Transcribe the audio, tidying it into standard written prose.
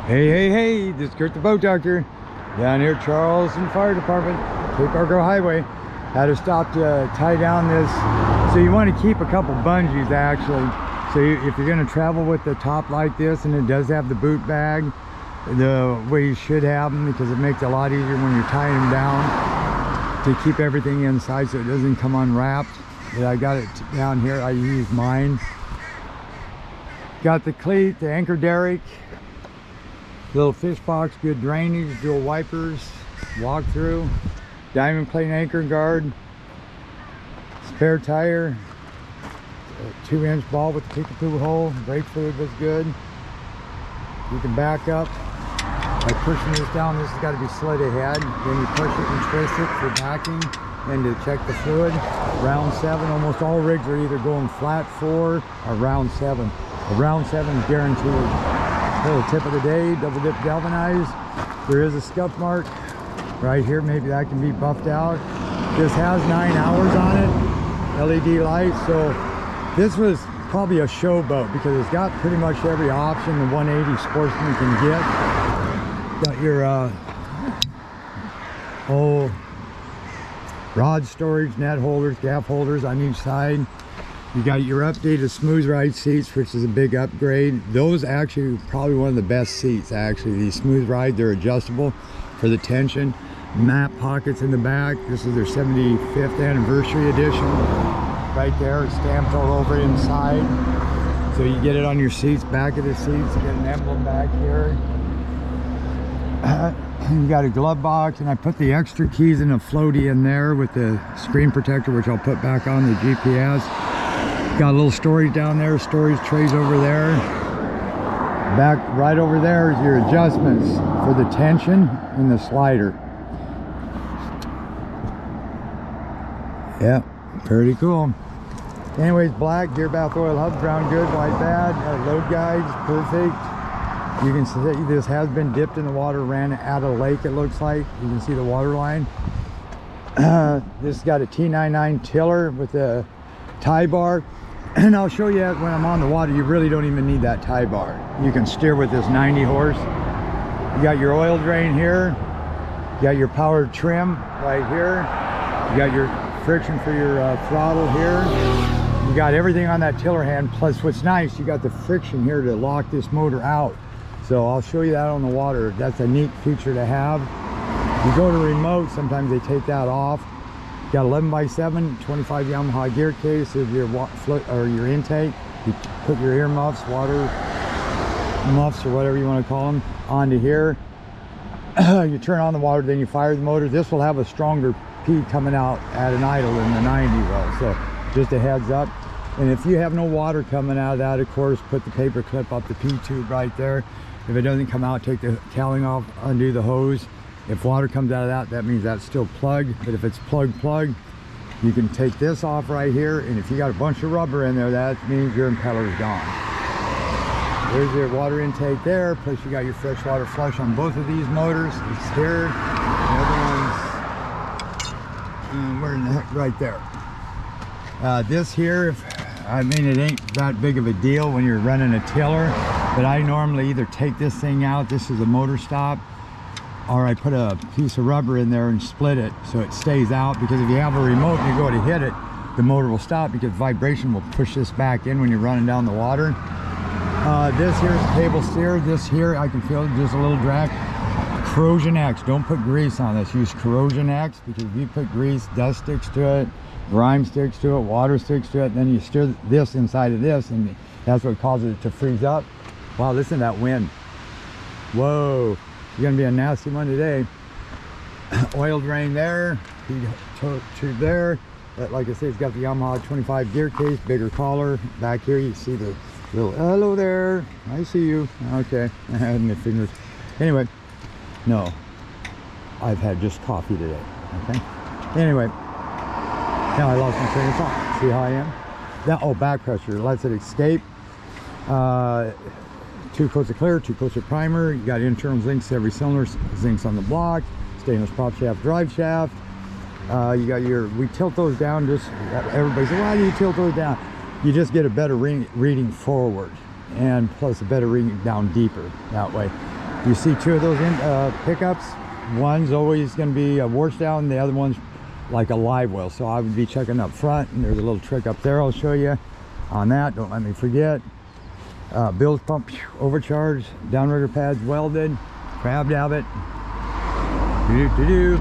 Hey, this is Kurt the Boat Doctor down here at Charleston Fire Department, Cape Argo Highway. Had to stop to tie down this. So you want to keep a couple bungees actually. So if you're going to travel with the top like this, and it does have the boot bag, the way you should have them, because it makes it a lot easier when you're tying them down to keep everything inside so it doesn't come unwrapped. But I got it down here. I use mine. Got the cleat, the anchor derrick, little fish box, good drainage, dual wipers, walk through, diamond plate anchor guard, spare tire, a 2-inch ball with the kickapoo hole, brake fluid was good. You can back up by pushing this down. This has got to be slid ahead, then you push it and twist it for backing and to check the fluid. Round 7, almost all rigs are either going flat 4 or round 7. A round 7 is guaranteed. Little tip of the day, double dip galvanized. There is a scuff mark right here, maybe that can be buffed out. This has 9 hours on it, LED light. So this was probably a show boat because it's got pretty much every option the 180 Sportsman can get. Got your whole rod storage, net holders, gap holders on each side. You got your updated smooth ride seats, which is a big upgrade. Those actually probably one of the best seats actually. These smooth ride, they're adjustable for the tension. Map pockets in the back. This is their 75th anniversary edition. Right there, it's stamped all over inside. So you get it on your seats, back of the seats. You get an emblem back here. You got a glove box, and I put the extra keys in a floaty in there with the screen protector, which I'll put back on the GPS. Got a little storage down there, storage trays over there. Back right over there is your adjustments for the tension and the slider. Yeah, pretty cool. Anyways, black gear bath oil hub, brown good, white bad. Load guides, perfect. You can see this has been dipped in the water, ran at a lake it looks like. You can see the water line. This has got a T99 tiller with a tie bar. And I'll show you when I'm on the water, you really don't even need that tie bar. You can steer with this 90 horse. You got your oil drain here. You got your power trim right here. You got your friction for your throttle here. You got everything on that tiller hand. Plus what's nice, you got the friction here to lock this motor out. So I'll show you that on the water. That's a neat feature to have. You go to remote, sometimes they take that off. Got 11x7, 25 Yamaha gear case of your your intake. You put your ear muffs, water muffs, or whatever you want to call them, onto here. You turn on the water, then you fire the motor. This will have a stronger P coming out at an idle than the 90 will. So just a heads up. And if you have no water coming out of that, of course, put the paper clip up the P tube right there. If it doesn't come out, take the cowling off, undo the hose. If water comes out of that, that means that's still plugged. But if it's plug, you can take this off right here. And if you got a bunch of rubber in there, that means your impeller is gone. There's your water intake there. Plus you got your freshwater flush on both of these motors. It's here. The other one's where in the heck, right there. This here, I mean, it ain't that big of a deal when you're running a tiller. But I normally either take this thing out. This is a motor stop. Or I put a piece of rubber in there and split it so it stays out, because if you have a remote and you go to hit it, the motor will stop because vibration will push this back in when you're running down the water. This here is cable steer. This here, I can feel just a little drag. Corrosion X, don't put grease on this. Use Corrosion X, because if you put grease, dust sticks to it, grime sticks to it, water sticks to it, then you steer this inside of this, and that's what causes it to freeze up. Wow, listen to that wind. Whoa. It's gonna be a nasty one today. Oil drain there, tube there. But like I said, it's got the Yamaha 25 gear case, bigger collar. Back here you see the little, hello there, I see you. Okay, I had my fingers. Anyway, no, I've had just coffee today, okay? Anyway, now I lost my train of thought. See how I am? That, oh, back pressure, lets it escape. 2 coats of clear, 2 coats of primer. You got internal zincs every cylinder, zincs on the block, stainless prop shaft, drive shaft. You got your, we tilt those down, just everybody says, why do you tilt those down? You just get a better reading forward, and plus a better reading down deeper that way. You see two of those pickups. One's always going to be a washed out, and the other one's like a live well. So I would be checking up front, and there's a little trick up there I'll show you on that. Don't let me forget. Bilge pump overcharged, downrigger pads welded, crab davit. Do-do-do-do.